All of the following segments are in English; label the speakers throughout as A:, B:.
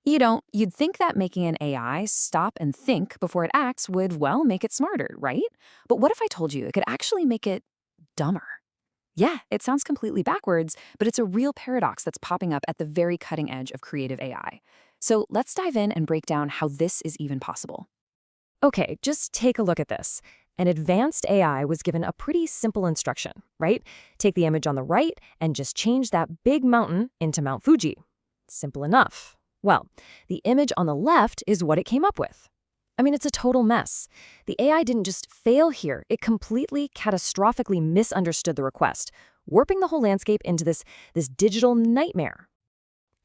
A: You'd think that making an AI stop and think before it acts would, well, make it smarter, right? But what if I told you it could actually make it dumber? Yeah, it sounds completely backwards, but it's a real paradox that's popping up at the very cutting edge of creative AI. So let's dive in and break down how this is even possible.
B: Okay, just take a look at this. An advanced AI was given a pretty simple instruction, right? Take the image on the right and just change that big mountain into Mount Fuji. Simple enough. Well, the image on the left is what it came up with. I mean, it's a total mess. The AI didn't just fail here, it completely, catastrophically misunderstood the request, warping the whole landscape into this digital nightmare.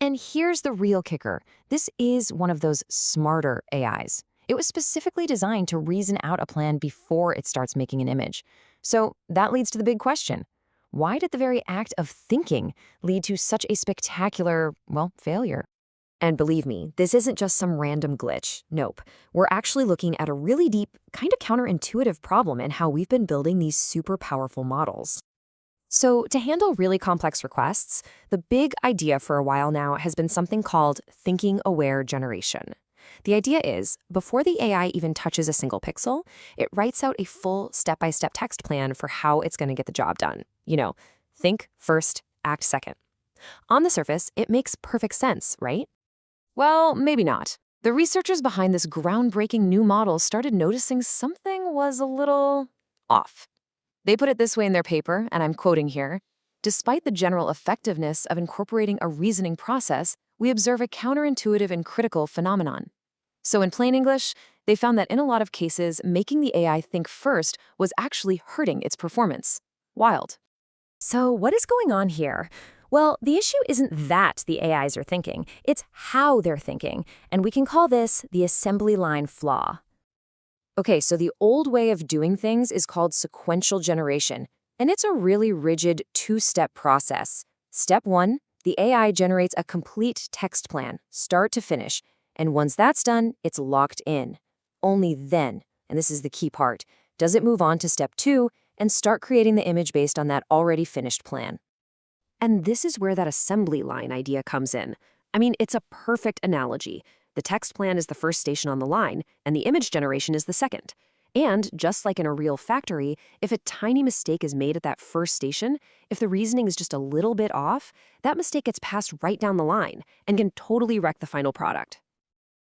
A: And here's the real kicker. This is one of those smarter AIs. It was specifically designed to reason out a plan before it starts making an image. So that leads to the big question. Why did the very act of thinking lead to such a spectacular, well, failure? And believe me, this isn't just some random glitch. Nope. We're actually looking at a really deep, kind of counterintuitive problem in how we've been building these super powerful models. So to handle really complex requests, the big idea for a while now has been something called thinking-aware generation. The idea is, before the AI even touches a single pixel, it writes out a full step-by-step text plan for how it's going to get the job done. Think first, act second. On the surface, it makes perfect sense, right? Well, maybe not. The researchers behind this groundbreaking new model started noticing something was a little off. They put it this way in their paper, and I'm quoting here, "Despite the general effectiveness of incorporating a reasoning process, we observe a counterintuitive and critical phenomenon." So in plain English, they found that in a lot of cases, making the AI think first was actually hurting its performance. Wild.
B: So what is going on here? Well, the issue isn't that the AIs are thinking, it's how they're thinking, and we can call this the assembly line flaw.
A: Okay, so the old way of doing things is called sequential generation, and it's a really rigid two-step process. Step 1, the AI generates a complete text plan, start to finish, and once that's done, it's locked in. Only then, and this is the key part, does it move on to step 2 and start creating the image based on that already finished plan. And this is where that assembly line idea comes in. I mean, it's a perfect analogy. The text plan is the first station on the line, and the image generation is the second. And just like in a real factory, if a tiny mistake is made at that first station, if the reasoning is just a little bit off, that mistake gets passed right down the line and can totally wreck the final product.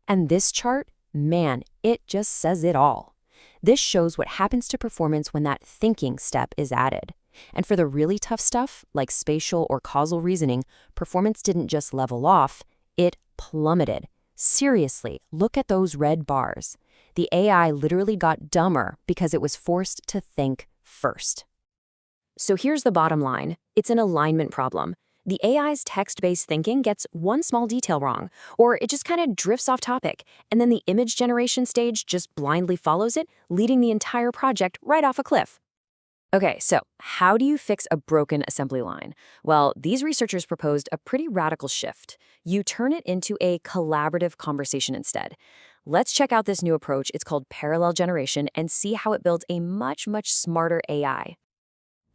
A: And this chart, man, it just says it all. This shows what happens to performance when that thinking step is added. And for the really tough stuff, like spatial or causal reasoning, performance didn't just level off, it plummeted. Seriously, look at those red bars. The AI literally got dumber because it was forced to think first. So here's the bottom line. It's an alignment problem. The AI's text-based thinking gets one small detail wrong, or it just kind of drifts off topic, and then the image generation stage just blindly follows it, leading the entire project right off a cliff. Okay, so how do you fix a broken assembly line? Well, these researchers proposed a pretty radical shift. You turn it into a collaborative conversation instead. Let's check out this new approach. It's called parallel generation and see how it builds a much, much smarter AI.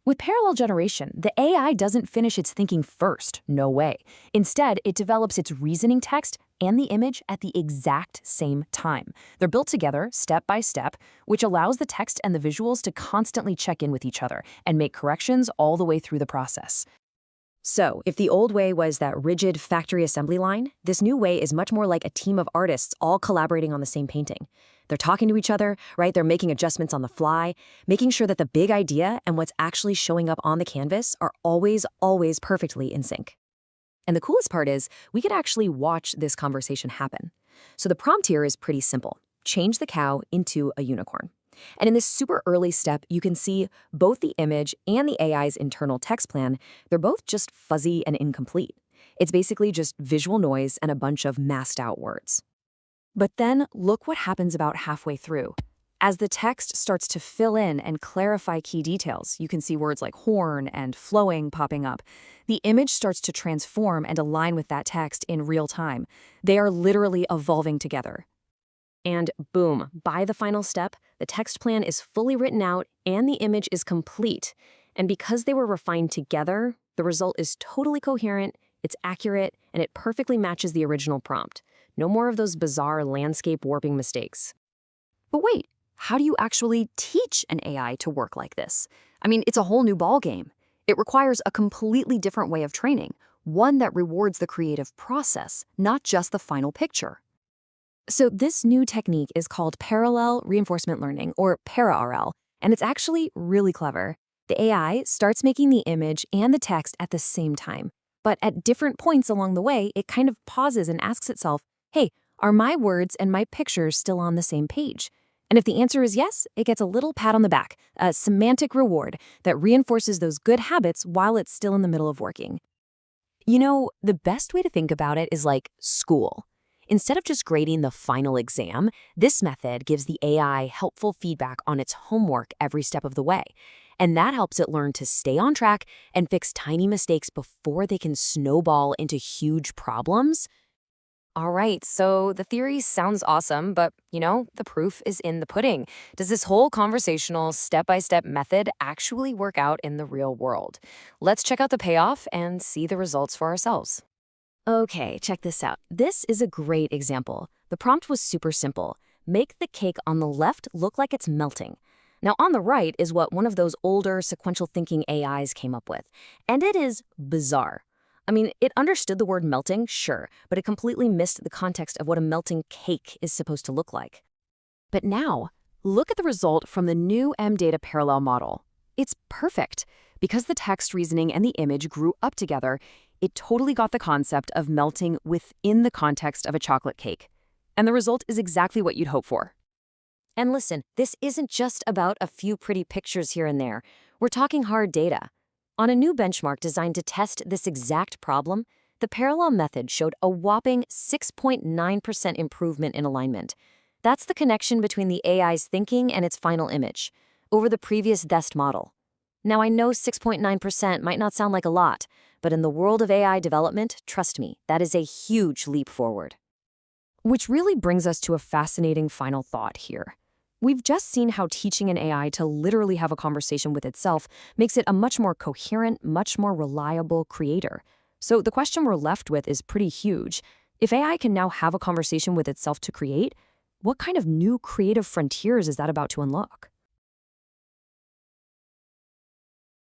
A: With parallel generation, the AI doesn't finish its thinking first, no way. Instead, it develops its reasoning text and the image at the exact same time. They're built together, step by step, which allows the text and the visuals to constantly check in with each other and make corrections all the way through the process. So, if the old way was that rigid factory assembly line, this new way is much more like a team of artists all collaborating on the same painting. They're talking to each other, right? They're making adjustments on the fly, making sure that the big idea and what's actually showing up on the canvas are always, always perfectly in sync. And the coolest part is, we could actually watch this conversation happen. So the prompt here is pretty simple. Change the cow into a unicorn. And in this super early step, you can see both the image and the AI's internal text plan, they're both just fuzzy and incomplete. It's basically just visual noise and a bunch of masked out words. But then look what happens about halfway through. As the text starts to fill in and clarify key details, you can see words like horn and flowing popping up. The image starts to transform and align with that text in real time. They are literally evolving together. And boom, by the final step, the text plan is fully written out and the image is complete. And because they were refined together, the result is totally coherent, it's accurate, and it perfectly matches the original prompt. No more of those bizarre landscape warping mistakes.
C: But wait, how do you actually teach an AI to work like this? I mean, it's a whole new ballgame. It requires a completely different way of training, one that rewards the creative process, not just the final picture.
A: So this new technique is called parallel reinforcement learning, or ParaRL, and it's actually really clever. The AI starts making the image and the text at the same time, but at different points along the way, it kind of pauses and asks itself, hey, are my words and my pictures still on the same page? And if the answer is yes, it gets a little pat on the back, a semantic reward that reinforces those good habits while it's still in the middle of working.
B: You know, the best way to think about it is like school. Instead of just grading the final exam, this method gives the AI helpful feedback on its homework every step of the way. And that helps it learn to stay on track and fix tiny mistakes before they can snowball into huge problems.
A: All right, so the theory sounds awesome, but, the proof is in the pudding. Does this whole conversational step-by-step method actually work out in the real world? Let's check out the payoff and see the results for ourselves.
B: Okay, check this out. This is a great example. The prompt was super simple. Make the cake on the left look like it's melting. Now, on the right is what one of those older sequential thinking AIs came up with. And it is bizarre. I mean, it understood the word melting, sure, but it completely missed the context of what a melting cake is supposed to look like. But now, look at the result from the new MMaDA-Parallel model. It's perfect. Because the text reasoning and the image grew up together, it totally got the concept of melting within the context of a chocolate cake. And the result is exactly what you'd hope for.
A: And listen, this isn't just about a few pretty pictures here and there. We're talking hard data. On a new benchmark designed to test this exact problem, the parallel method showed a whopping 6.9% improvement in alignment. That's the connection between the AI's thinking and its final image, over the previous best model. Now, I know 6.9% might not sound like a lot, but in the world of AI development, trust me, that is a huge leap forward.
B: Which really brings us to a fascinating final thought here. We've just seen how teaching an AI to literally have a conversation with itself makes it a much more coherent, much more reliable creator. So the question we're left with is pretty huge. If AI can now have a conversation with itself to create, what kind of new creative frontiers is that about to unlock?